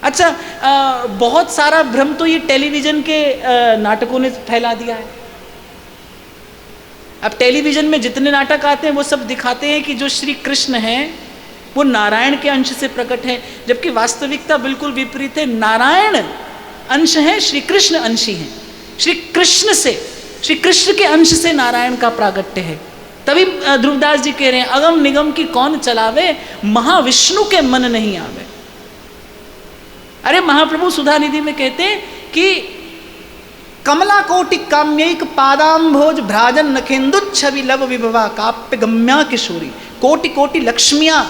अच्छा, बहुत सारा भ्रम तो ये टेलीविजन के नाटकों ने फैला दिया है। अब टेलीविजन में जितने नाटक आते हैं वो सब दिखाते हैं कि जो श्री कृष्ण हैं वो नारायण के अंश से प्रकट है, जबकि वास्तविकता बिल्कुल विपरीत है। नारायण अंश है, श्री कृष्ण अंशी हैं। श्री कृष्ण से, श्री कृष्ण के अंश से नारायण का प्रागट्य है। तभी ध्रुवदास जी कह रहे हैं, अगम निगम की कौन चलावे, महाविष्णु के मन नहीं आवे। अरे महाप्रभु सुधा निधि में कहते हैं कि कमला कोटि काम्यैक पादाम्भोज भ्राजन नखेन्दुत छवि लव विभवा काप्य गम्या किशोरी। कोटि कोटि लक्ष्मियां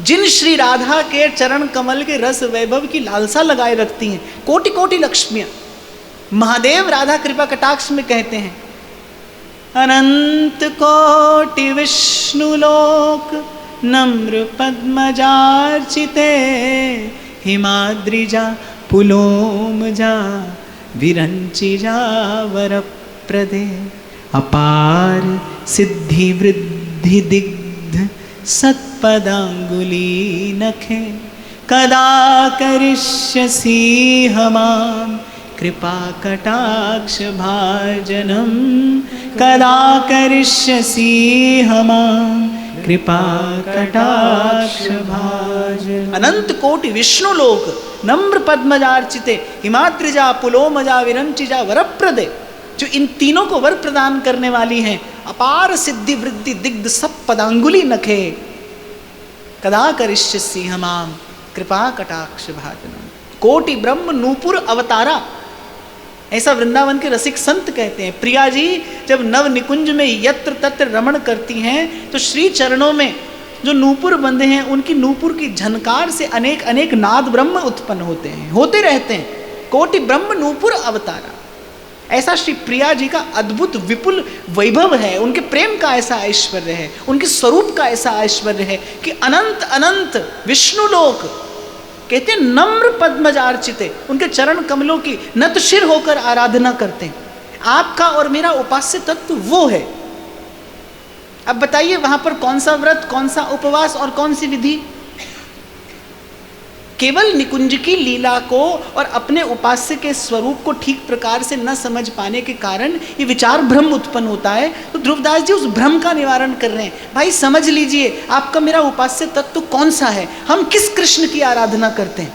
जिन श्री राधा के चरण कमल के रस वैभव की लालसा लगाए रखती हैं, कोटि कोटि लक्ष्मियां। महादेव राधा कृपा कटाक्ष में कहते हैं, अनंत कोटि विष्णु लोक नम्र पद्मजार्चिते हिमाद्रिजा पुलोमजा विरंचिजा वरप्रदे अपार सिद्धि वृद्धि दिग्ध सत्पदांगुली नखे कदा करिष्यसि हमाम कृपा कटाक्ष भाजनम कदा करिष्यसि हमाम कृपा कटाक्ष भाजनम। अनंत कोटि विष्णु लोक नम्र पद्मजार्चिते हिमाद्रिजा पुलोमजा विरंचिजा वरप्रदे, जो इन तीनों को वर प्रदान करने वाली हैं। अपार सिद्धि वृद्धि दिग्ध सब पदांगुली नखे कदा करिष्यसि हमाम कृपा कटाक्ष भाजनम। कोटि ब्रह्म नूपुर अवतारा, ऐसा वृंदावन के रसिक संत कहते हैं। प्रिया जी जब नव निकुंज में यत्र तत्र रमण करती हैं तो श्री चरणों में जो नूपुर बंधे हैं उनकी नूपुर की झनकार से अनेक अनेक नाद ब्रह्म उत्पन्न होते हैं, होते रहते हैं। कोटि ब्रह्म नूपुर अवतारा, ऐसा श्री प्रिया जी का अद्भुत विपुल वैभव है। उनके प्रेम का ऐसा ऐश्वर्य है, उनके स्वरूप का ऐसा ऐश्वर्य है कि अनंत अनंत विष्णु लोक कहते हैं नम्र पद्मजार्चिते, उनके चरण कमलों की नतशिर होकर आराधना करते हैं। आपका और मेरा उपास्य तत्व वो है। अब बताइए वहां पर कौन सा व्रत, कौन सा उपवास और कौन सी विधि? केवल निकुंज की लीला को और अपने उपास्य के स्वरूप को ठीक प्रकार से न समझ पाने के कारण ये विचार भ्रम उत्पन्न होता है। तो ध्रुवदास जी उस भ्रम का निवारण कर रहे हैं। भाई समझ लीजिए आपका मेरा उपास्य तत्व तो कौन सा है, हम किस कृष्ण की आराधना करते हैं,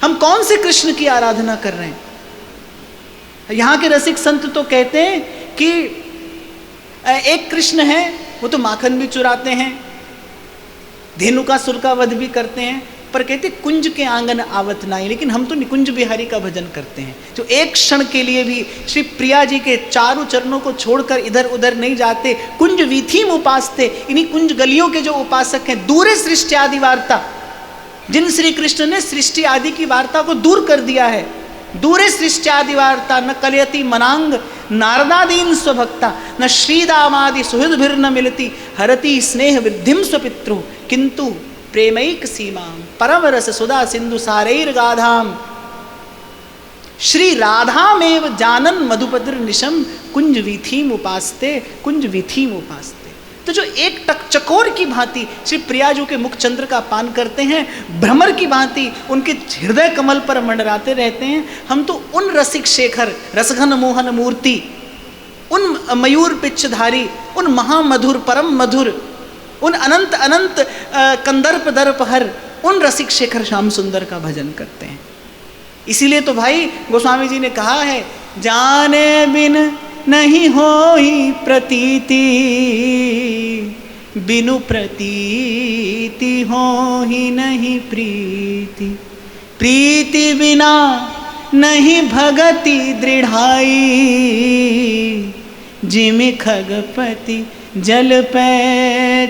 हम कौन से कृष्ण की आराधना कर रहे हैं। यहाँ के रसिक संत तो कहते हैं कि एक कृष्ण है वो तो माखन भी चुराते हैं, धेनुकासुर का वध भी करते हैं, पर कहते कुंज के आंगन आवत नाई, लेकिन हम तो निकुंज बिहारी का भजन करते हैं, जो एक क्षण के लिए भी श्री प्रिया जी के चारों चरणों को छोड़कर इधर उधर नहीं जाते। कुंज वीथीम उपासते, इन्हीं कुंज गलियों के जो उपासक हैं। दूरे सृष्टि आदि वार्ता, जिन श्री कृष्ण ने सृष्टि आदि की वार्ता को दूर कर दिया है। दूरे सृष्टि आदि वार्ता न कलयति मनांग नारदादीन स्वभक्ता न श्रीदामादि सुहृद न मिलती हरति स्नेह वृद्धिम स्वपितृ किंतु प्रेमैक सीमां परम रस सुधा सिंधु सारैर गाधाम श्री राधामेव जानन मधुपद्र निशम कुंज वीथीम उपासते, कुंज वीथीम उपासते। तो जो एक टकचकोर की भांति श्री प्रियाजू के मुख चंद्र का पान करते हैं, भ्रमर की भांति उनके हृदय कमल पर मंडराते रहते हैं, हम तो उन रसिक शेखर रसघन मोहन मूर्ति, उन मयूर पिच्छधारी, उन महामधुर परम मधुर, उन अनंत अनंत कंदर्प दर्प हर, उन रसिक शेखर श्याम सुंदर का भजन करते हैं। इसीलिए तो भाई गोस्वामी जी ने कहा है, जाने बिन नहीं होई प्रतीति, बिनु प्रतीति हो ही नहीं प्रीति, प्रीति बिना नहीं भगति दृढ़ाई, जिमि खगपति जल पे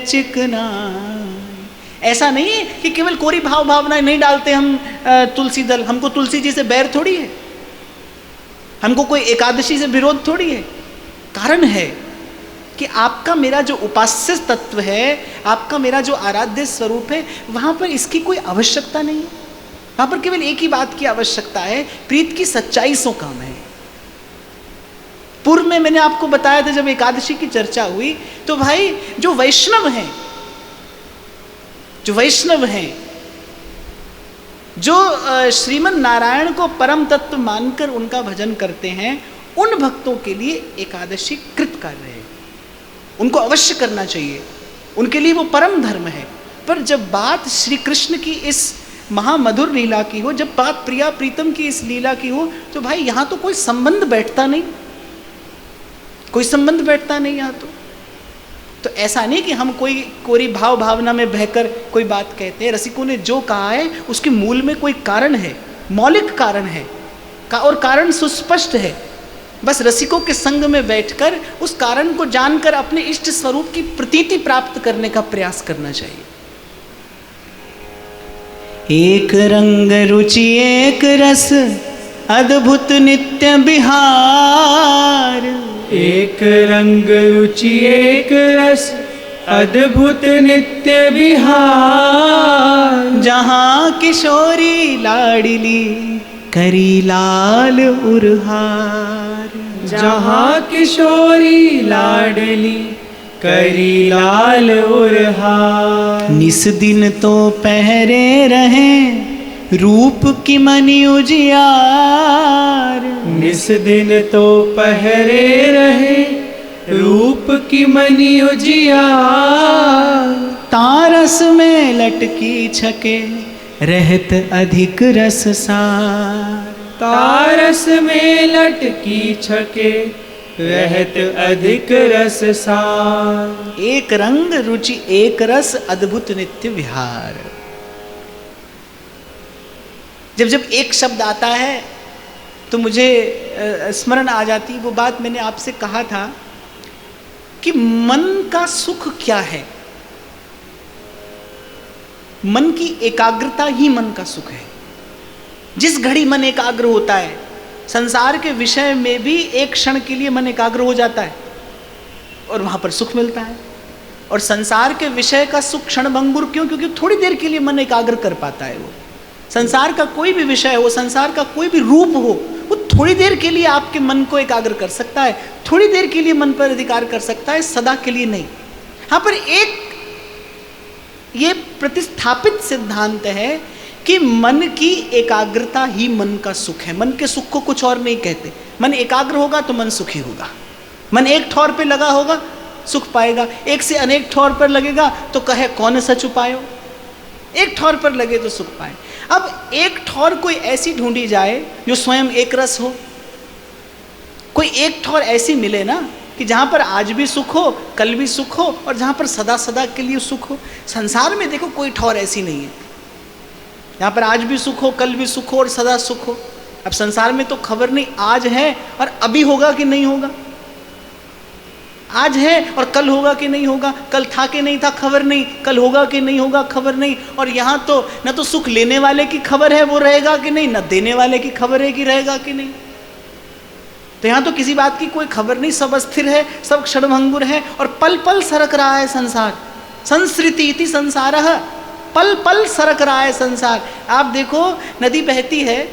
चिकना। ऐसा नहीं है कि केवल कोरी भाव भावना नहीं डालते हम तुलसी दल, हमको तुलसी जी से बैर थोड़ी है, हमको कोई एकादशी से विरोध थोड़ी है। कारण है कि आपका मेरा जो उपास्य तत्व है, आपका मेरा जो आराध्य स्वरूप है, वहां पर इसकी कोई आवश्यकता नहीं है। वहां पर केवल एक ही बात की आवश्यकता है, प्रीत की सच्चाई सो काम है। पूर्व में मैंने आपको बताया था जब एकादशी की चर्चा हुई, तो भाई जो वैष्णव हैं, जो वैष्णव हैं जो श्रीमन नारायण को परम तत्व मानकर उनका भजन करते हैं, उन भक्तों के लिए एकादशी कृत कार्य है, उनको अवश्य करना चाहिए, उनके लिए वो परम धर्म है। पर जब बात श्री कृष्ण की इस महामधुर लीला की हो, जब बात प्रिया प्रीतम की इस लीला की हो, तो भाई यहाँ तो कोई संबंध बैठता नहीं, कोई संबंध बैठता नहीं यहाँ तो ऐसा नहीं कि हम कोई कोरी भाव भावना में बहकर कोई बात कहते हैं। रसिकों ने जो कहा है उसके मूल में कोई कारण है, मौलिक कारण है और कारण सुस्पष्ट है। बस रसिकों के संग में बैठकर उस कारण को जानकर अपने इष्ट स्वरूप की प्रतीति प्राप्त करने का प्रयास करना चाहिए। एक रंग रुचि एक रस अद्भुत नित्य विहार, एक रंग रुचि एक रस अद्भुत नित्य विहार, जहाँ किशोरी लाडली करी लाल उरहार, जहाँ किशोरी लाडली करी लाल उरहार। निस दिन तो पहरे रहे रूप की मनि उजियार, निस दिन तो पहरे रहे रूप की मनि उजियार, तारस में लटकी छके रहत अधिक रस सार, तारस में लटकी छके रहत अधिक रस सार। एक रंग रुचि एक रस अद्भुत नित्य विहार। जब जब एक शब्द आता है तो मुझे स्मरण आ जाती वो बात मैंने आपसे कहा था कि मन का सुख क्या है। मन की एकाग्रता ही मन का सुख है। जिस घड़ी मन एकाग्र होता है, संसार के विषय में भी एक क्षण के लिए मन एकाग्र हो जाता है और वहां पर सुख मिलता है। और संसार के विषय का सुख क्षणभंगुर क्यों? क्योंकि थोड़ी देर के लिए मन एकाग्र कर पाता है। वो संसार का कोई भी विषय हो, संसार का कोई भी रूप हो, वो थोड़ी देर के लिए आपके मन को एकाग्र कर सकता है, थोड़ी देर के लिए मन पर अधिकार कर सकता है, सदा के लिए नहीं। यहाँ पर एक ये प्रतिस्थापित सिद्धांत है कि मन की एकाग्रता ही मन का सुख है। मन के सुख को कुछ और नहीं कहते। मन एकाग्र होगा तो मन सुखी होगा। मन एक ठौर पे लगा होगा सुख पाएगा। एक से अनेक ठौर पर लगेगा तो कहे कौन सच उपायो। एक ठौर पर लगे तो सुख पाए। अब एक ठौर कोई ऐसी ढूंढी जाए जो स्वयं एक रस हो। कोई एक ठौर ऐसी मिले ना कि जहाँ पर आज भी सुख हो, कल भी सुख हो और जहाँ पर सदा सदा के लिए सुख हो। संसार में देखो कोई ठौर ऐसी नहीं है यहाँ पर आज भी सुख हो, कल भी सुख हो और सदा सुख हो। अब संसार में तो खबर नहीं आज है और अभी होगा कि नहीं होगा। आज है और कल होगा कि नहीं होगा। कल था कि नहीं था खबर नहीं, कल होगा कि नहीं होगा खबर नहीं। और यहाँ तो न तो सुख लेने वाले की खबर है वो रहेगा कि नहीं, न देने वाले की खबर है कि रहेगा कि नहीं। तो यहाँ तो किसी बात की कोई खबर नहीं। सब अस्थिर है, सब क्षणभंगुर है और पल पल सरक रहा है संसार। संसृति इति संसारः, पल पल सरक रहा है संसार। आप देखो नदी बहती है,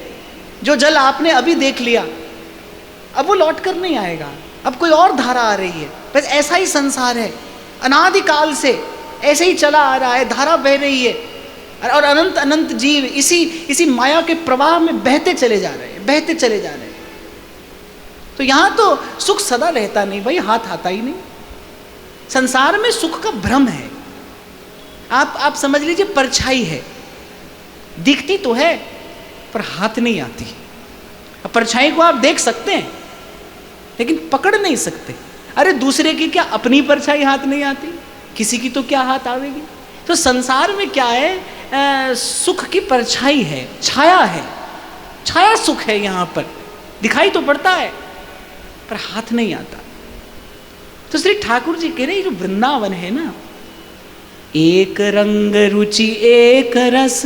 जो जल आपने अभी देख लिया अब वो लौट कर नहीं आएगा, अब कोई और धारा आ रही है। बस ऐसा ही संसार है, अनादिकाल से ऐसे ही चला आ रहा है, धारा बह रही है और अनंत अनंत जीव इसी माया के प्रवाह में बहते चले जा रहे हैं, बहते चले जा रहे हैं। तो यहाँ तो सुख सदा रहता नहीं भाई, हाथ आता ही नहीं। संसार में सुख का भ्रम है। आप समझ लीजिए परछाई है, दिखती तो है पर हाथ नहीं आती। अब परछाई को आप देख सकते हैं लेकिन पकड़ नहीं सकते। अरे दूसरे की क्या अपनी परछाई हाथ नहीं आती, किसी की तो क्या हाथ आवेगी। तो संसार में क्या है, सुख की परछाई है, छाया है, छाया सुख है। यहाँ पर दिखाई तो पड़ता है पर हाथ नहीं आता। तो श्री ठाकुर जी कह रहे जो वृंदावन है ना, एक रंग रुचि एक रस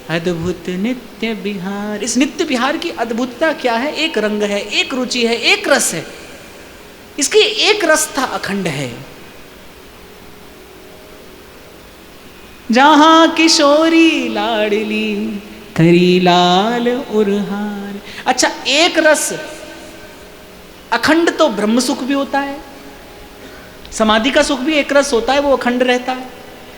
अद्भुत नित्य विहार। इस नित्य विहार की अद्भुतता क्या है? एक रंग है, एक रुचि है, एक रस है। इसकी एक रसता अखंड है। जहां किशोरी लाडली करी लाल उरहार। अच्छा, एक रस अखंड तो ब्रह्म सुख भी होता है, समाधि का सुख भी एक रस होता है, वो अखंड रहता है।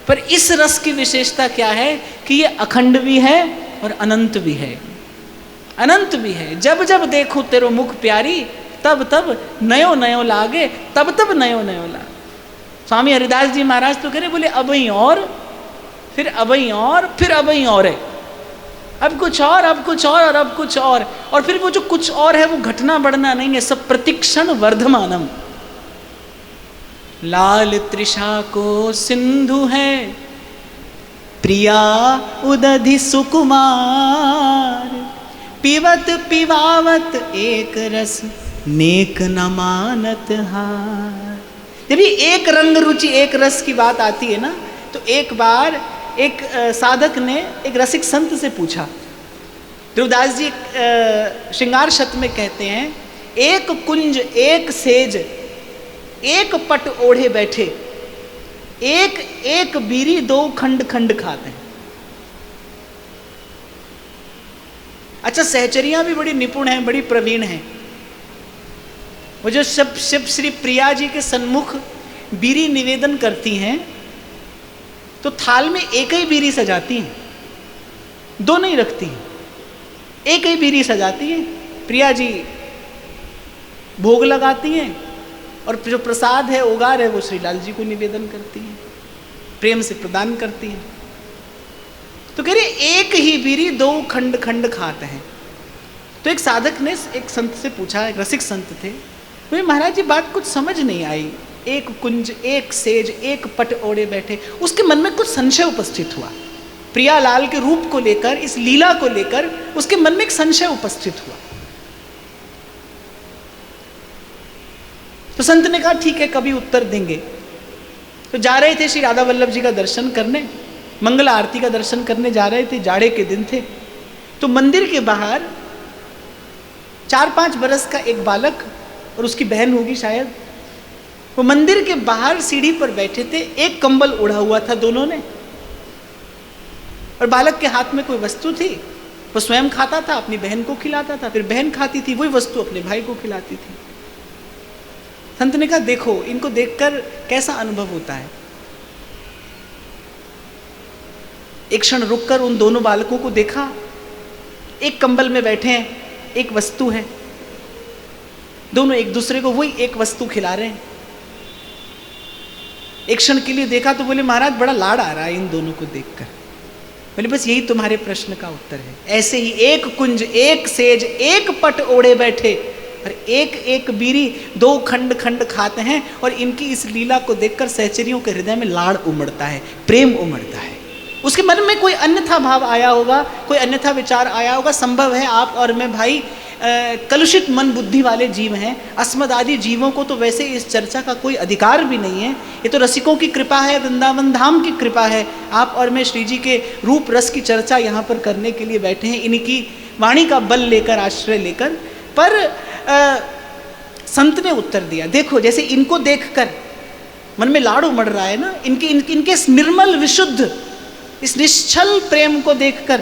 पर इस रस की विशेषता क्या है कि ये अखंड भी है और अनंत भी है, अनंत भी है। जब जब देखो तेरो मुख प्यारी, तब तब नयो नयो लागे, तब तब नयो नयो लागे। स्वामी हरिदास जी महाराज तो कह रहे, बोले अब ही और, फिर अब ही और, फिर अब ही और है, अब कुछ और, अब कुछ और अब कुछ और फिर वो जो कुछ और है वो घटना बढ़ना नहीं है, सब प्रतिक्षण वर्धमानम। लाल तृषा को सिंधु है, प्रिया उदधि सुकुमार, पिबत पिवावत एक रस, नेक न मानत हार। जब ये एक रंग रुचि एक रस की बात आती है ना, तो एक बार एक साधक ने एक रसिक संत से पूछा। ध्रुवदास जी श्रृंगार शत में कहते हैं, एक कुंज एक सेज, एक पट ओढ़े बैठे, एक एक बीरी दो खंड खंड खाते हैं। अच्छा, सहचरियां भी बड़ी निपुण हैं, बड़ी प्रवीण हैं। वो जो शिव श्री प्रिया जी के सन्मुख बीरी निवेदन करती हैं, तो थाल में एक ही बीरी सजाती हैं, दो नहीं रखती हैं, एक ही बीरी सजाती हैं। प्रिया जी भोग लगाती हैं और जो प्रसाद है, उगार है, वो श्री लाल जी को निवेदन करती हैं, प्रेम से प्रदान करती हैं। तो कह रहे एक ही बीरी दो खंड खंड खाते हैं। तो एक साधक ने एक संत से पूछा, एक रसिक संत थे, बोले महाराज जी बात कुछ समझ नहीं आई, एक कुंज एक सेज एक पट ओढ़े बैठे। उसके मन में कुछ संशय उपस्थित हुआ, प्रियालाल के रूप को लेकर, इस लीला को लेकर उसके मन में एक संशय उपस्थित हुआ। तो संत ने कहा ठीक है, कभी उत्तर देंगे। तो जा रहे थे श्री राधा वल्लभ जी का दर्शन करने, मंगल आरती का दर्शन करने जा रहे थे, जाड़े के दिन थे। तो मंदिर के बाहर 4-5 बरस का एक बालक और उसकी बहन होगी शायद, वो मंदिर के बाहर सीढ़ी पर बैठे थे, एक कंबल उड़ा हुआ था दोनों ने, और बालक के हाथ में कोई वस्तु थी। वो स्वयं खाता था, अपनी बहन को खिलाता था, फिर बहन खाती थी, वही वस्तु अपने भाई को खिलाती थी। संत ने कहा देखो, इनको देखकर कैसा अनुभव होता है। एक क्षण रुककर उन दोनों बालकों को देखा, एक कंबल में बैठे हैं, एक वस्तु है, दोनों एक दूसरे को वही एक वस्तु खिला रहे हैं। एक क्षण के लिए देखा तो बोले महाराज बड़ा लाड़ आ रहा है इन दोनों को देखकर। बोले बस यही तुम्हारे प्रश्न का उत्तर है। ऐसे ही एक कुंज एक सेज एक पट ओढ़े बैठे और एक एक बीरी दो खंड खंड खाते हैं, और इनकी इस लीला को देखकर सहचरियों के हृदय में लाड़ उमड़ता है, प्रेम उमड़ता है। उसके मन में कोई अन्यथा भाव आया होगा, कोई अन्यथा विचार आया होगा। संभव है आप और मैं भाई कलुषित मन बुद्धि वाले जीव हैं, अस्मद आदि जीवों को तो वैसे इस चर्चा का कोई अधिकार भी नहीं है। ये तो रसिकों की कृपा है, वृंदावन धाम की कृपा है। आप और मैं श्री जी के रूप रस की चर्चा यहाँ पर करने के लिए बैठे हैं, इनकी वाणी का बल लेकर, आश्रय लेकर। पर संत ने उत्तर दिया, देखो जैसे इनको देखकर मन में लाड़ उमड़ रहा है ना, इनके इस निर्मल विशुद्ध इस निश्चल प्रेम को देखकर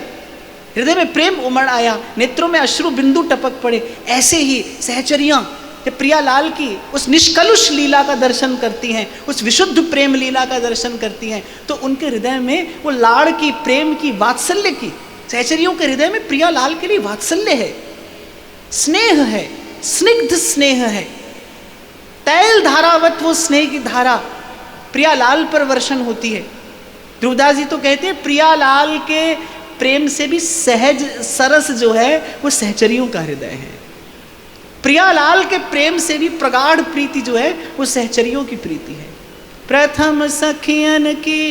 हृदय में प्रेम उमड़ आया, नेत्रों में अश्रु बिंदु टपक पड़े। ऐसे ही सहचरियां जब प्रियालाल की उस निष्कलुष लीला का दर्शन करती हैं, उस विशुद्ध प्रेम लीला का दर्शन करती हैं, तो उनके हृदय में वो लाड़ की, प्रेम की, वात्सल्य की, सहचरियों के हृदय में प्रियालाल के लिए वात्सल्य है, स्नेह है, स्निग्ध स्नेह है। तैल धारावत वो स्नेह की धारा प्रियालाल पर वर्षण होती है। ध्रुवदास जी तो कहते हैं प्रियालाल के प्रेम से भी सहज सरस जो है वो सहचरियों का हृदय है। प्रियालाल के प्रेम से भी प्रगाढ़ प्रीति जो है वो सहचरियों की प्रीति है। प्रथम सखियन की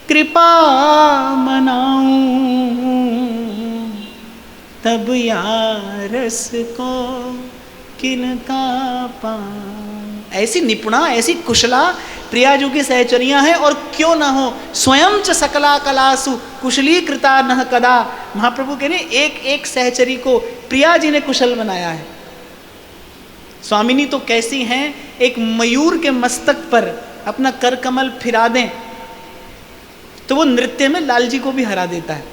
कृपा मनाऊं, तब यारस को किनका पाऊं। ऐसी निपुणा, ऐसी कुशला प्रियाजू की सहचरियां हैं, और क्यों ना हो स्वयं च सकला कलासु कुशली कृता न कदा। महाप्रभु कह रहे एक एक सहचरी को प्रिया जी ने कुशल बनाया है। स्वामिनी तो कैसी हैं, एक मयूर के मस्तक पर अपना कर कमल फिरा दें तो वो नृत्य में लाल जी को भी हरा देता है।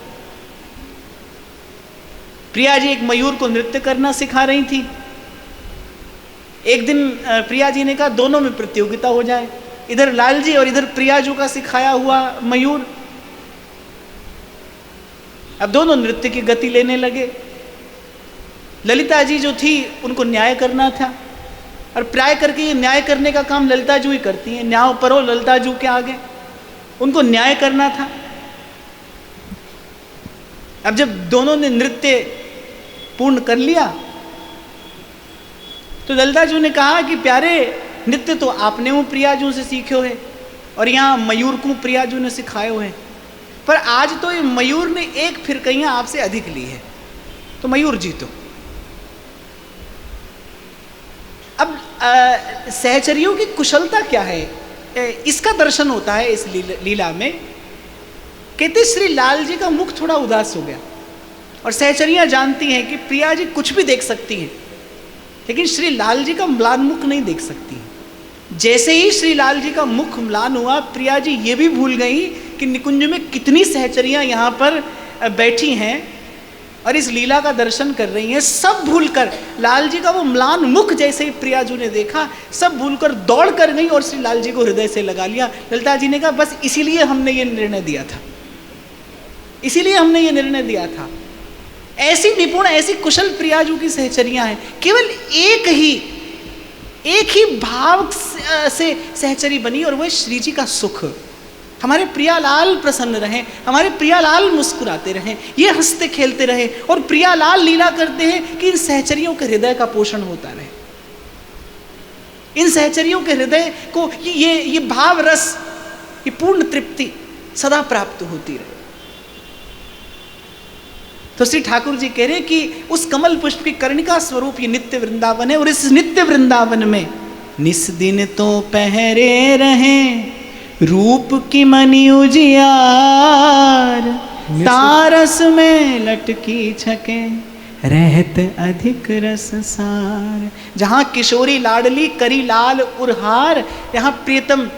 प्रिया जी एक मयूर को नृत्य करना सिखा रही थी। एक दिन प्रिया जी ने कहा दोनों में प्रतियोगिता हो जाए, इधर लाल जी और इधर प्रियाजू का सिखाया हुआ मयूर। अब दोनों नृत्य की गति लेने लगे। ललिता जी जो थी उनको न्याय करना था, और प्राय करके ये न्याय करने का काम ललिता जू ही करती हैं। न्याय परो ललिता जू के आगे, उनको न्याय करना था। अब जब दोनों ने नृत्य पूर्ण कर लिया तो ललिता जू ने कहा कि प्यारे, नृत्य तो आपने वो प्रियाजू से सीखे है और यहाँ मयूर को प्रियाजू ने सिखाए हुए हैं, पर आज तो ये मयूर ने एक फिरकैया आपसे अधिक ली है, तो मयूर जीतो। अब सहचरियों की कुशलता क्या है, इसका दर्शन होता है इस लीला में। कहते श्री लाल जी का मुख थोड़ा उदास हो गया, और सहचरियां जानती हैं कि प्रिया जी कुछ भी देख सकती हैं, लेकिन श्री लाल जी का म्लान मुख नहीं देख सकती। जैसे ही श्री लाल जी का मुख म्लान हुआ, प्रिया जी ये भी भूल गई कि निकुंज में कितनी सहचरियां यहाँ पर बैठी हैं और इस लीला का दर्शन कर रही हैं। सब भूलकर लाल जी का वो म्लान मुख जैसे ही प्रियाजू ने देखा, सब भूलकर दौड़ कर गई और श्री लाल जी को हृदय से लगा लिया। ललिता जी ने कहा बस इसीलिए हमने ये निर्णय दिया था, इसीलिए हमने ये निर्णय दिया था। ऐसी निपुण, ऐसी कुशल प्रियाजू की सहचरियां हैं। केवल एक ही भाव से सहचरी बनी, और वह श्री जी का सुख। हमारे प्रियालाल प्रसन्न रहें, हमारे प्रियालाल मुस्कुराते रहें, ये हंसते खेलते रहे, और प्रियालाल लीला करते हैं कि इन सहचरियों के हृदय का पोषण होता रहे, इन सहचरियों के हृदय को ये भाव रस, ये पूर्ण तृप्ति सदा प्राप्त होती रहे। तो श्री ठाकुर जी कह रहे कि उस कमल पुष्प की कर्णिका स्वरूप ये नित्य वृंदावन है, और इस नित्य वृंदावन में निस दिन तो पहरे रहें रूप की मणि उजियार, तारस में लटकी छके रहत अधिक रस सार। जहाँ किशोरी लाडली करी लाल उरहार, यहाँ प्रियतम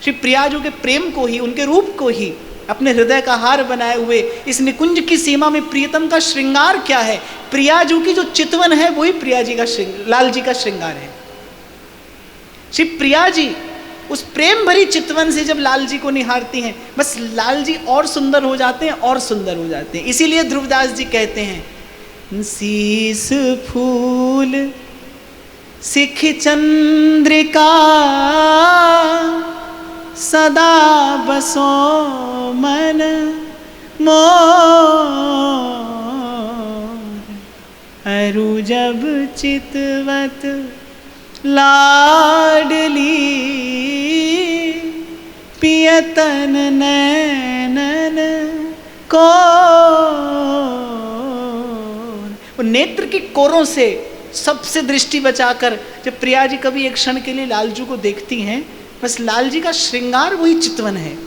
श्री प्रियाजू के प्रेम को ही, उनके रूप को ही अपने हृदय का हार बनाए हुए इस निकुंज की सीमा में प्रियतम का श्रृंगार क्या है? प्रियाजू की जो चितवन है वही प्रिया जी का लाल जी का श्रृंगार है। श्री प्रिया जी उस प्रेम भरी चितवन से जब लाल जी को निहारती हैं, बस लाल जी और सुंदर हो जाते हैं, और सुंदर हो जाते हैं। इसीलिए ध्रुवदास जी कहते हैं शीस फूल सिख चंद्रिका सदा बसो मन मोर, अरु जब चितवत लाडली पियतन नैनन को। वो नेत्र की कोरों से सबसे दृष्टि बचाकर जब प्रिया जी कभी एक क्षण के लिए लालजू को देखती हैं, बस लाल जी का श्रृंगार वही चितवन है।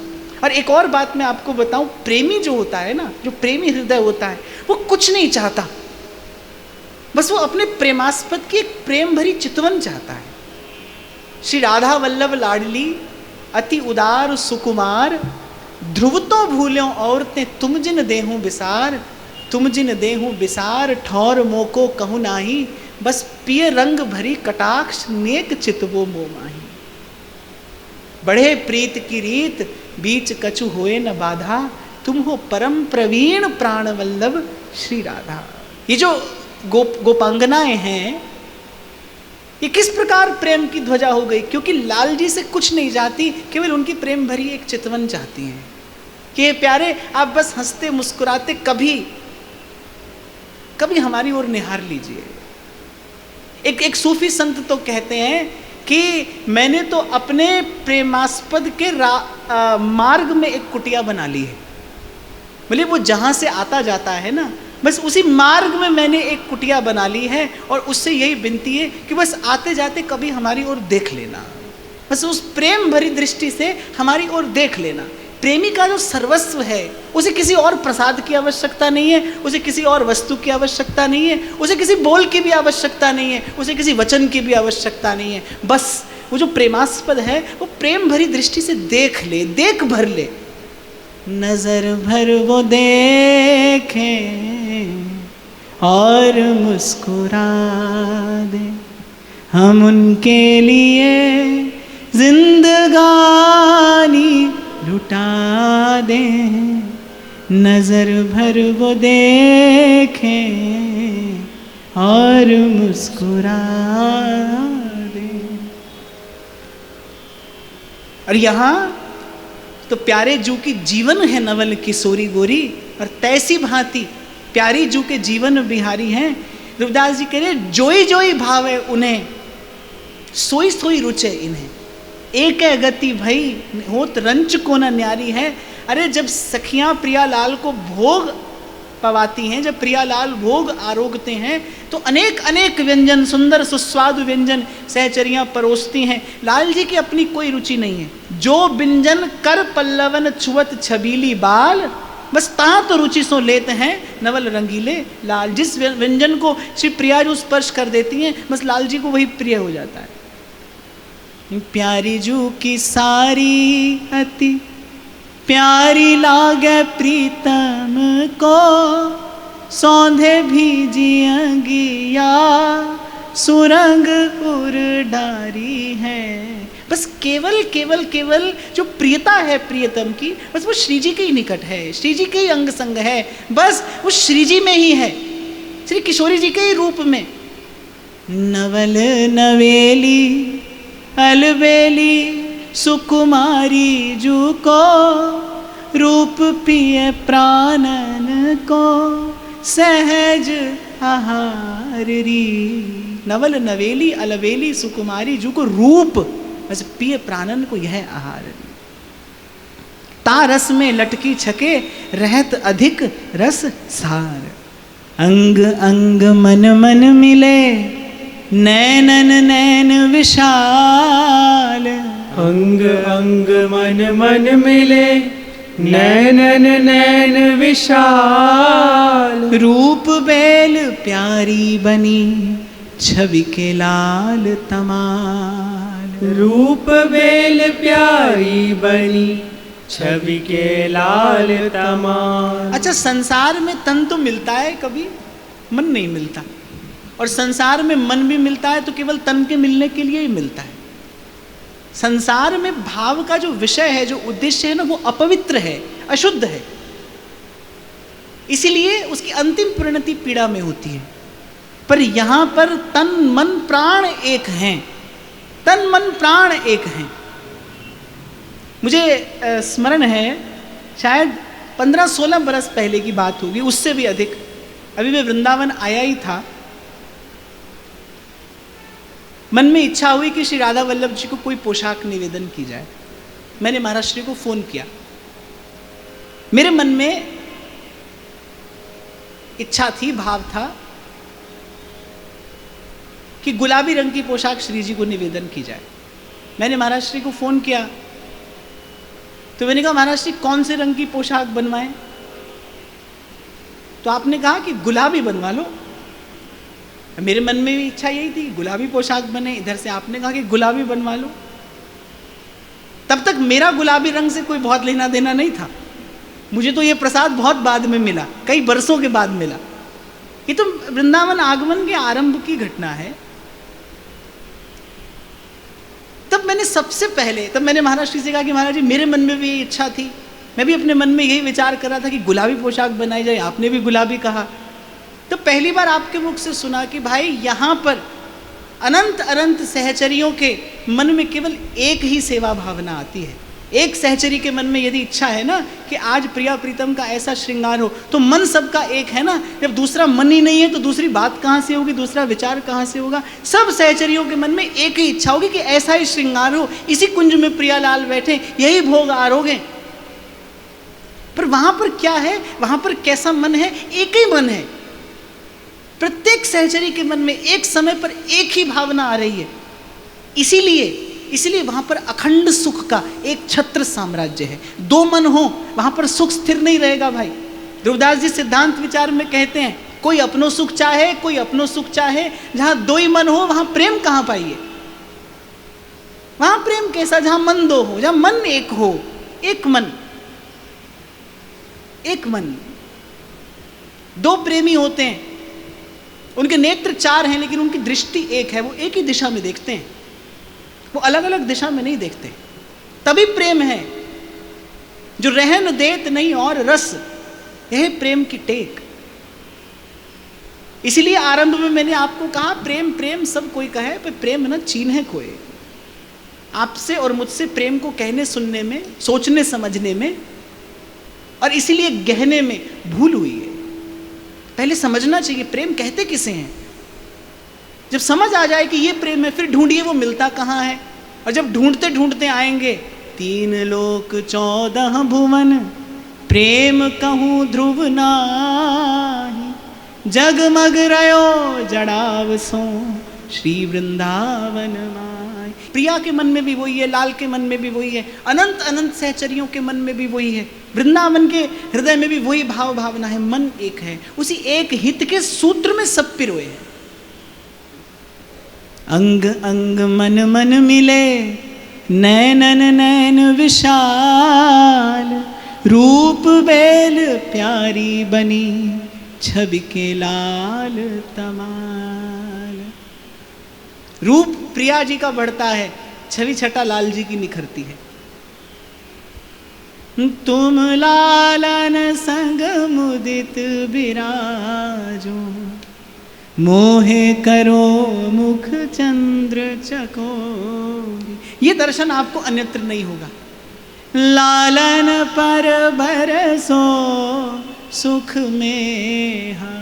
और एक और बात मैं आपको बताऊं, प्रेमी जो होता है ना, जो प्रेमी हृदय होता है, वो कुछ नहीं चाहता, बस वो अपने प्रेमास्पद की एक प्रेम भरी चितवन चाहता है। श्री राधा वल्लभ लाडली अति उदार सुकुमार, ध्रुव तो भूल्यों औरतें तुम जिन देहूं बिसार, तुम जिन देहूं बिसार ठौर मोको कहूं नाही, बस पिय रंग भरी कटाक्ष नेक चितवो मो माही। बढ़े प्रीत की रीत बीच कछु होए न बाधा, तुम हो परम प्रवीण प्राण वल्लभ श्री राधा। ये जो गोपांगनाएं हैं, ये किस प्रकार प्रेम की ध्वजा हो गई? क्योंकि लाल जी से कुछ नहीं चाहती, केवल उनकी प्रेम भरी एक चितवन चाहती हैं कि प्यारे आप बस हंसते मुस्कुराते कभी कभी हमारी ओर निहार लीजिए। एक सूफी संत तो कहते हैं कि मैंने तो अपने प्रेमास्पद के मार्ग में एक कुटिया बना ली है। बोले वो जहाँ से आता जाता है ना, बस उसी मार्ग में मैंने एक कुटिया बना ली है, और उससे यही विनती है कि बस आते जाते कभी हमारी ओर देख लेना, बस उस प्रेम भरी दृष्टि से हमारी ओर देख लेना। प्रेमी का जो सर्वस्व है, उसे किसी और प्रसाद की आवश्यकता नहीं है, उसे किसी और वस्तु की आवश्यकता नहीं है, उसे किसी बोल की भी आवश्यकता नहीं है, उसे किसी वचन की भी आवश्यकता नहीं है। बस वो जो प्रेमास्पद है वो प्रेम भरी दृष्टि से देख ले, देख भर ले। नजर भर वो देखे और मुस्कुरा दे, हम उनके लिए जिंदगानी लुटा दें, नजर भर वो देखें और मुस्कुरा दे। और यहाँ तो प्यारे जू की जीवन है नवल किशोरी गोरी, और तैसी भांति प्यारी जू के जीवन बिहारी हैं। रविदास जी कह रहे जोई जोई भावे उन्हें, सोई सोई रुचे इन्हें, एक है गति भई होत रंच को न न्यारी है। अरे जब सखियां प्रियालाल को भोग पवाती हैं, जब प्रियालाल भोग आरोगते हैं, तो अनेक अनेक व्यंजन, सुंदर सुस्वादु व्यंजन सहचरियां परोसती हैं। लाल जी की अपनी कोई रुचि नहीं है। जो व्यंजन कर पल्लवन छुअत छबीली बाल, बस ता तो रुचि सो लेते हैं नवल रंगीले लाल। जिस व्यंजन को श्री प्रिया जू स्पर्श कर देती हैं, बस लाल जी को वही प्रिय हो जाता है। प्यारी जू की सारी अति प्यारी लागे प्रीतम को, सौंधे भीजी अंगिया सुरंग उर डारी है। बस केवल केवल केवल जो प्रियता है प्रियतम की, बस वो श्री जी के ही निकट है, श्री जी के ही अंग संग है, बस वो श्री जी में ही है, श्री किशोरी जी के ही रूप में। नवल नवेली अलबेली सुकुमारी जू को, रूप पिए प्राणन को सहज आहार री। नवल नवेली अलबेली सुकुमारी जू को रूप, बस पिए प्राणन को यह आहार री। ता रस में लटकी छके रहत अधिक रस सार। अंग अंग मन मन मिले नैनन नैन विशाल। अंग अंग मन मन मिले नैनन नैन विशाल। रूप बेल प्यारी बनी छवि के लाल तमाल। रूप बेल प्यारी बनी छवि के लाल तमाल। अच्छा, संसार में तन तो मिलता है, कभी मन नहीं मिलता, और संसार में मन भी मिलता है तो केवल तन के मिलने के लिए ही मिलता है। संसार में भाव का जो विषय है, जो उद्देश्य है ना, वो अपवित्र है, अशुद्ध है, इसीलिए उसकी अंतिम परिणति पीड़ा में होती है। पर यहां पर तन मन प्राण एक हैं, तन मन प्राण एक हैं। मुझे स्मरण है, शायद 15-16 बरस पहले की बात होगी, उससे भी अधिक। अभी मैं वृंदावन आया ही था, मन में इच्छा हुई कि श्री राधा वल्लभ जी को कोई पोशाक निवेदन की जाए। मैंने महाराज श्री को फोन किया। मेरे मन में इच्छा थी, भाव था कि गुलाबी रंग की पोशाक श्री जी को निवेदन की जाए। मैंने महाराज श्री को फोन किया, तो मैंने कहा महाराज श्री कौन से रंग की पोशाक बनवाएं? तो आपने कहा कि गुलाबी बनवा लो। मेरे मन में भी इच्छा यही थी, गुलाबी पोशाक बने। इधर से आपने कहा कि गुलाबी बनवा लो। तब तक मेरा गुलाबी रंग से कोई बहुत लेना देना नहीं था। मुझे तो ये प्रसाद बहुत बाद में मिला, कई बरसों के बाद मिला। ये तो वृंदावन आगमन के आरंभ की घटना है। तब मैंने सबसे पहले, तब मैंने महाराज जी से कहा कि महाराज जी मेरे मन में भी ये इच्छा थी, मैं भी अपने मन में यही विचार कर रहा था कि गुलाबी पोशाक बनाई जाए। आपने भी गुलाबी कहा, तो पहली बार आपके मुख से सुना कि भाई यहाँ पर अनंत अनंत सहचरियों के मन में केवल एक ही सेवा भावना आती है। एक सहचरी के मन में यदि इच्छा है ना कि आज प्रिया प्रीतम का ऐसा श्रृंगार हो, तो मन सबका एक है ना। जब दूसरा मन ही नहीं है तो दूसरी बात कहाँ से होगी, दूसरा विचार कहाँ से होगा। सब सहचरियों के मन में एक ही इच्छा होगी कि ऐसा ही श्रृंगार हो, इसी कुंज में प्रियालाल बैठे, यही भोग आरोगे। पर वहां पर क्या है, वहां पर कैसा मन है? एक ही मन है। प्रत्येक सहचरी के मन में एक समय पर एक ही भावना आ रही है। इसीलिए वहां पर अखंड सुख का एक छत्र साम्राज्य है। दो मन हो वहां पर सुख स्थिर नहीं रहेगा भाई। रविदास जी सिद्धांत विचार में कहते हैं, कोई अपनो सुख चाहे, कोई अपनो सुख चाहे। जहां दो ही मन हो वहां प्रेम कहां पाइए? वहां प्रेम कैसा? जहां मन दो हो, जहां मन एक हो, एक मन, एक मन। दो प्रेमी होते हैं, उनके नेत्र चार हैं लेकिन उनकी दृष्टि एक है, वो एक ही दिशा में देखते हैं, वो अलग अलग दिशा में नहीं देखते। तभी प्रेम है। जो रहन देत नहीं और रस, यह है प्रेम की टेक। इसीलिए आरंभ में मैंने आपको कहा प्रेम प्रेम सब कोई कहे, पर प्रेम न चीन्हे कोई। आपसे और मुझसे प्रेम को कहने सुनने में, सोचने समझने में और इसीलिए गहने में भूल हुई है। पहले समझना चाहिए प्रेम कहते किसे हैं। जब समझ आ जाए कि ये प्रेम है, फिर ढूंढिए वो मिलता कहाँ है। और जब ढूंढते ढूंढते आएंगे 3 लोक 14 भुवन, प्रेम कहूँ ध्रुव नाही, जगमग रयो जड़ाव सो श्री वृंदावन माय। प्रिया के मन में भी वही है, लाल के मन में भी वही है, अनंत अनंत सहचरियों के मन में भी वही है, वृंदावन के हृदय में भी वही भाव भावना है। मन एक है, उसी एक हित के सूत्र में सब पिरोए हैं। अंग अंग मन मन मिले, नैनन नैन विशाल, रूप बेल प्यारी बनी, छवि के लाल तमाल। रूप प्रिया जी का बढ़ता है, छवि छटा लाल जी की निखरती है। तुम लालन संग मुदित बिराजो, मोहे करो मुख चंद्र चकोरी। ये दर्शन आपको अन्यत्र नहीं होगा। लालन पर बरसो सुख में हा।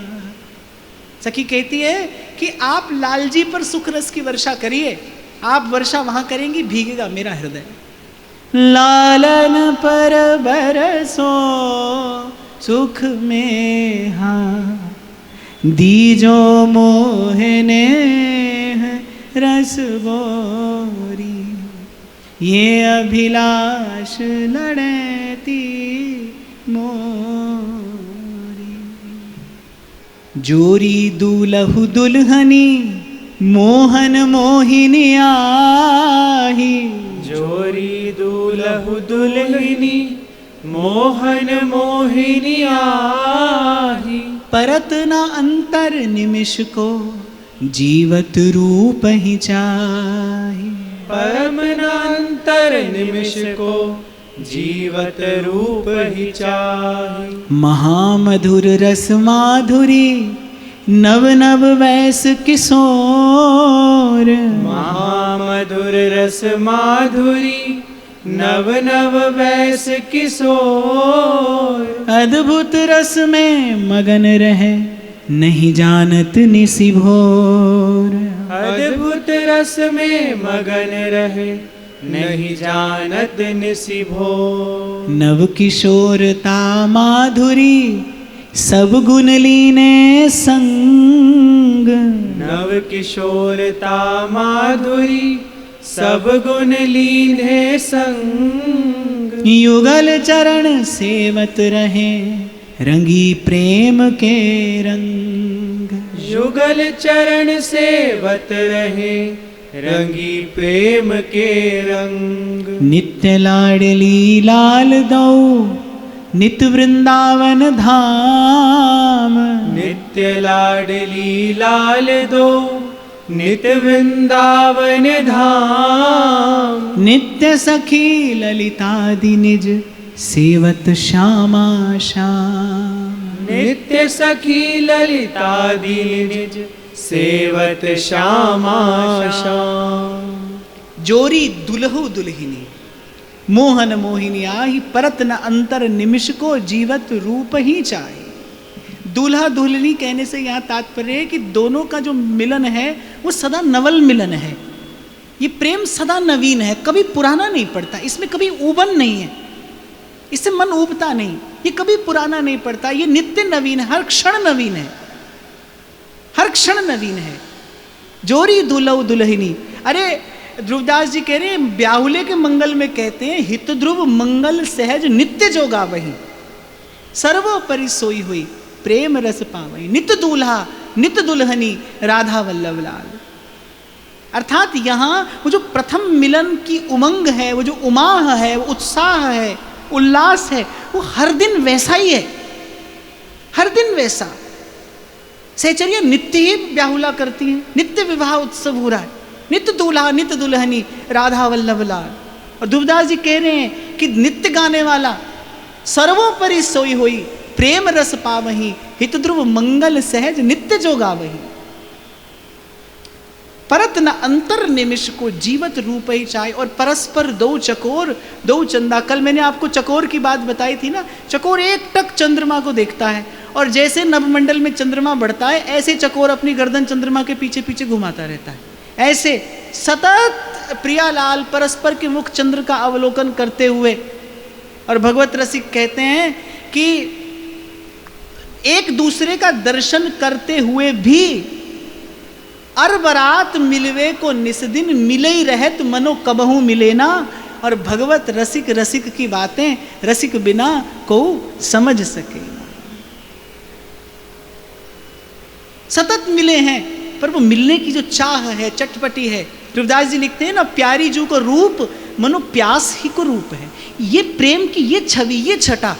सखी कहती है कि आप लाल जी पर सुख रस की वर्षा करिए, आप वर्षा वहां करेंगी, भीगेगा मेरा हृदय। लालन पर बरसो सुख में हा, दीजो मोहने रस बोरी, ये अभिलाष लड़ती मोरी। जोरी दूलहु दुल्हनी, मोहन मोहिनी आही। जोरी दूलहु दुल्हनी, मोहन मोहिनी आही। परत न अंतर निमिष को, जीवत रूप ही चाही। परम न अंतर निमिष को, जीवत रूप ही चाही। महामधुर रस माधुरी, नव नव वैस किशोर। महामधुर रस माधुरी, नव नव वैस किशोर। अद्भुत रस में मगन रहे, नहीं जानत निशि भोर। अद्भुत रस में मगन रहे, नहीं जानत निशि भोर। नव किशोरता माधुरी, सब गुण लीने संग। नव किशोरता माधुरी, सब गुण लीने संग। युगल चरण सेवत रहे, रंगी प्रेम के रंग। युगल चरण सेवत रहे, रंगी प्रेम के रंग। नित्य लाडली लाल दो, नित वृंदावन धाम। नित्य लाडली लाल दो, नित वृंदावन धाम। नित्य सखी ललितादि निज, सेवत श्यामा श्याम। नित्य सखी ललितादि निज, सेवत श्यामा श्याम। जोरी दुल्हु दुल्हिनी, मोहन मोहिनी आही। परत न अंतर निमिष को, जीवत रूप ही चाही। दूल्हा दुल्हनी कहने से यहाँ तात्पर्य है कि दोनों का जो मिलन है वो सदा नवल मिलन है। ये प्रेम सदा नवीन है, कभी पुराना नहीं पड़ता, इसमें कभी ऊबन नहीं है, इससे मन ऊबता नहीं, ये कभी पुराना नहीं पड़ता, ये नित्य नवीन है, हर क्षण नवीन है, हर क्षण नवीन है। जोरी दुलव दुल्हनी। अरे ध्रुवदास जी कह रहे हैं, ब्याहुले के मंगल में कहते हैं, हित ध्रुव मंगल सहज नित्य जो गावही, सर्वोपरि सोई हुई प्रेम रस पावई। नित्य दूल्हा नित्य दुल्हनी, राधा वल्लभ लाल। अर्थात यहाँ वो जो प्रथम मिलन की उमंग है, वो जो उमाह है, वो उत्साह है, उल्लास है, वो हर दिन वैसा ही है, हर दिन वैसा। सहचर्या नित्य ही ब्याहुला करती हैं, नित्य विवाह उत्सव हो रहा है, नित्य दूल्हा नित्य दुल्हनी, राधा वल्लभ लाल। और दुबदास जी कह रहे हैं कि नित्य गाने वाला, सर्वोपरि सोई हुई प्रेम रस पावही, हित ध्रुव मंगल सहज नित्य जो गावही। परत न अंतर निमिष को जीवत रूप ही चाहे, और परस्पर दो चकोर दो चंदा। कल मैंने आपको चकोर की बात बताई थी ना, चकोर एक टक चंद्रमा को देखता है, और जैसे नवमंडल में चंद्रमा बढ़ता है ऐसे चकोर अपनी गर्दन चंद्रमा के पीछे पीछे घुमाता रहता है। ऐसे सतत प्रियालाल परस्पर के मुख चंद्र का अवलोकन करते हुए, और भगवत रसिक कहते हैं कि एक दूसरे का दर्शन करते हुए भी अरबरात मिलवे को निस्दिन मिले ही रहत मनो कबहू मिले ना। और भगवत रसिक रसिक की बातें रसिक बिना को समझ सके। सतत मिले हैं, पर वो मिलने की जो चाह है, चटपटी है। ध्रुवदास जी लिखते हैं ना, प्यारी जू को रूप मनो प्यास ही को रूप है। ये प्रेम की ये छवि, ये छटा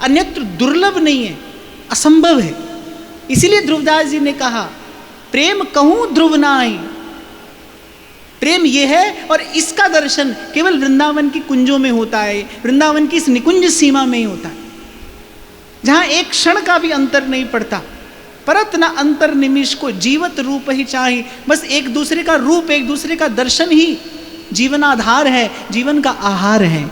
अन्यत्र दुर्लभ नहीं है, असंभव है। इसीलिए ध्रुवदास जी ने कहा, प्रेम कहूं ध्रुव नाई। प्रेम ये है, और इसका दर्शन केवल वृंदावन की कुंजों में होता है, वृंदावन की इस निकुंज सीमा में ही होता है, जहां एक क्षण का भी अंतर नहीं पड़ता। परत न अंतर निमिष को जीवत रूप ही चाहे। बस एक दूसरे का रूप, एक दूसरे का दर्शन ही जीवनाधार है, जीवन का आहार है।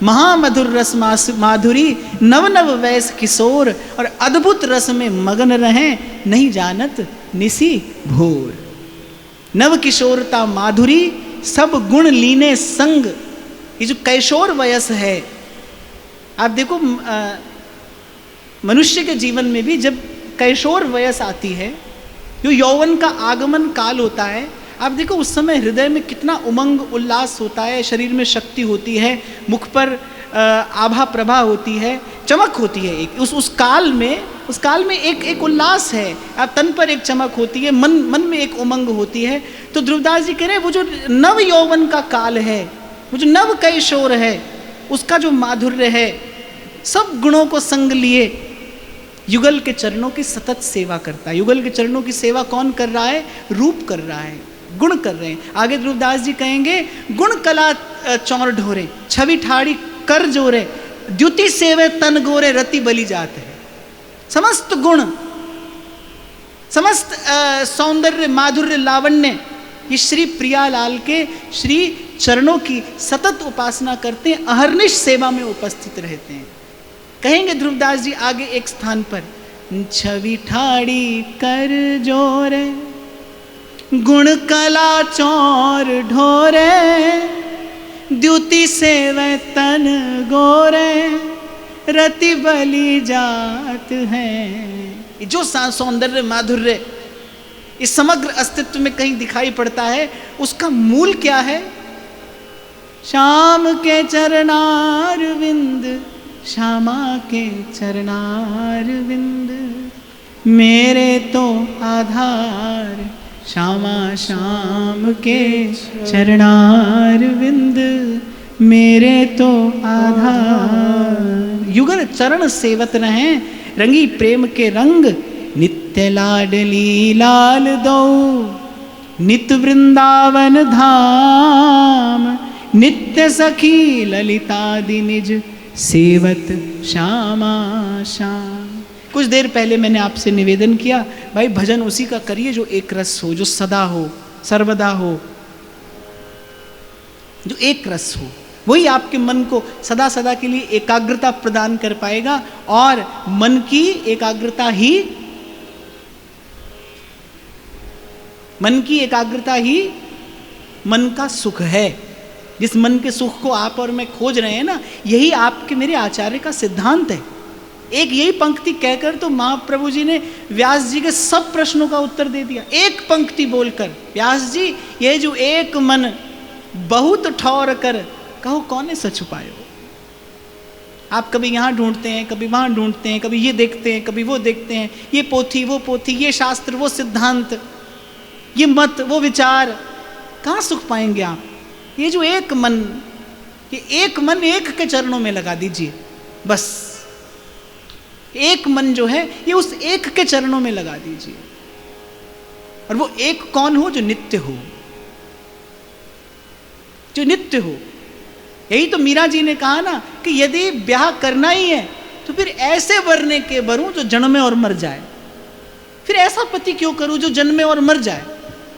महामधुर रस माधुरी नव नव वैस किशोर, और अद्भुत रस में मगन रहें नहीं जानत निसी भोर। नव किशोरता माधुरी सब गुण लीने संग। ये जो कैशोर वयस है, आप देखो मनुष्य के जीवन में भी जब कैशोर वयस आती है, जो यौवन का आगमन काल होता है, आप देखो उस समय हृदय में कितना उमंग उल्लास होता है, शरीर में शक्ति होती है, मुख पर आभा प्रभा होती है, चमक होती है। एक उस काल में एक उल्लास है, आप तन पर एक चमक होती है, मन में एक उमंग होती है। तो ध्रुवदास जी कह रहे हैं, वो जो नव यौवन का काल है, वो जो नव कैशोर है, उसका जो माधुर्य है, सब गुणों को संग लिए युगल के चरणों की सतत सेवा करता है। युगल के चरणों की सेवा कौन कर रहा है? रूप कर रहा है, गुण कर रहे हैं। आगे ध्रुवदास जी कहेंगे, गुण कला चौर ढोरे छवि ठाड़ी कर जोरे, द्युति सेवे तन गोरे रति बलि जाते हैं। समस्त गुण, समस्त सौंदर्य, माधुर्य, लावण्य, ये श्री प्रियालाल के श्री चरणों की सतत उपासना करते हैं, अहर्निश सेवा में उपस्थित रहते हैं। कहेंगे ध्रुवदास जी आगे एक स्थान पर, छवि ठाड़ी कर जोरे गुण कला चौर ढोरे, द्युति सेवे तन गोरे रति बलि जात है। जो सौंदर्य, माधुर्य इस समग्र अस्तित्व में कहीं दिखाई पड़ता है, उसका मूल क्या है? श्याम के चरणार विंद, श्यामा के चरणार विंद, मेरे तो आधार श्यामा श्याम के चरणार विंद, मेरे तो आधार। युगल चरण सेवत रहें रंगी प्रेम के रंग, नित्य लाडली लाल दो नित वृंदावन धाम, नित्य सखी ललितादि निज सेवत श्यामा श्याम। कुछ देर पहले मैंने आपसे निवेदन किया, भाई भजन उसी का करिए जो एक रस हो, जो सदा हो, सर्वदा हो, जो एक रस हो। वही आपके मन को सदा सदा के लिए एकाग्रता प्रदान कर पाएगा, और मन की एकाग्रता ही, मन की एकाग्रता ही मन का सुख है। जिस मन के सुख को आप और मैं खोज रहे हैं ना, यही आपके मेरे आचार्य का सिद्धांत है। एक यही पंक्ति कहकर तो महाप्रभु जी ने व्यास जी के सब प्रश्नों का उत्तर दे दिया, एक पंक्ति बोलकर। व्यास जी, ये जो एक मन बहुत ठौर कर, कहो कौन सच छुपायो। आप कभी यहाँ ढूंढते हैं, कभी वहाँ ढूंढते हैं, कभी ये देखते हैं, कभी वो देखते हैं, ये पोथी वो पोथी, ये शास्त्र वो सिद्धांत, ये मत वो विचार, कहाँ सुख पाएंगे आप? ये जो एक मन, ये एक मन एक के चरणों में लगा दीजिए बस। एक मन जो है ये उस एक के चरणों में लगा दीजिए, और वो एक कौन हो? जो नित्य हो, जो नित्य हो। यही तो मीरा जी ने कहा ना कि यदि ब्याह करना ही है तो फिर ऐसे वरने के वरूं जो जन्मे और मर जाए। फिर ऐसा पति क्यों करूं जो जन्मे और मर जाए।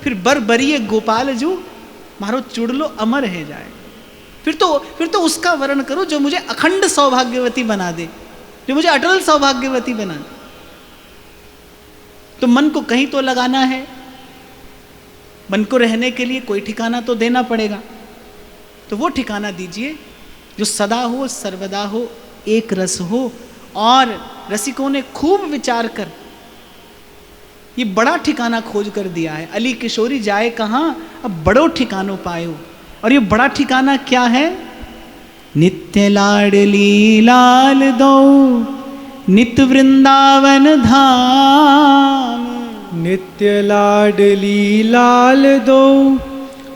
फिर बर बरिए गोपाल जू मारो चुड़लो अमर है जाए। फिर तो उसका वर्ण करूं जो मुझे अखंड सौभाग्यवती बना दे, जो मुझे अटल सौभाग्यवती बना दे। तो मन को कहीं तो लगाना है, मन को रहने के लिए कोई ठिकाना तो देना पड़ेगा। तो वो ठिकाना दीजिए जो सदा हो, सर्वदा हो, एक रस हो। और रसिकों ने खूब विचार कर ये बड़ा ठिकाना खोज कर दिया है। अली किशोरी जाए कहाँ, अब बड़ो ठिकानो पायो। और ये बड़ा ठिकाना क्या है? नित्य लाडली लाल दो नित वृंदावन धाम। नित्य लाडली लाल दो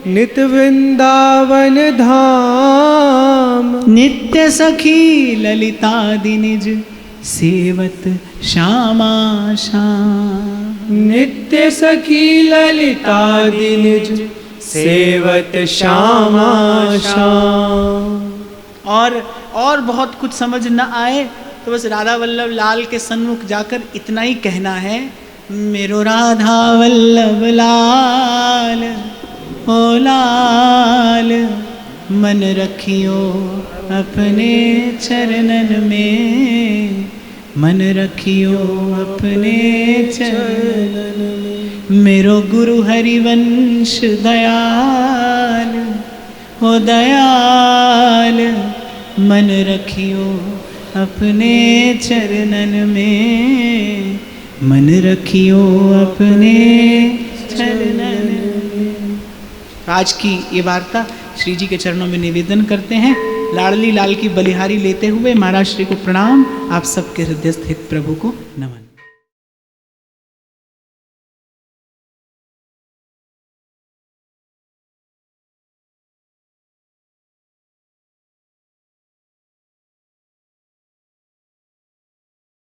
नित वृंदावन धाम। नित्य सखी ललिता दिनिज सेवत श्यामा श्याम। नित्य सखी ललिता दिनिज सेवत श्यामा श्याम। और बहुत कुछ समझ न आए तो बस राधा वल्लभ लाल के सन्मुख जाकर इतना ही कहना है, मेरो राधा वल्लभ लाल ओ लाल, मन रखियो अपने चरणन में, मन रखियो अपने चरणन में। मेरो गुरु हरिवंश दयाल ओ दयाल, मन रखियो अपने चरणन में, मन रखियो अपने चरणन में। आज की ये वार्ता श्री जी के चरणों में निवेदन करते हैं। लाडली लाल की बलिहारी लेते हुए महाराज श्री को प्रणाम। आप सबके हृदय स्थित प्रभु को नमन।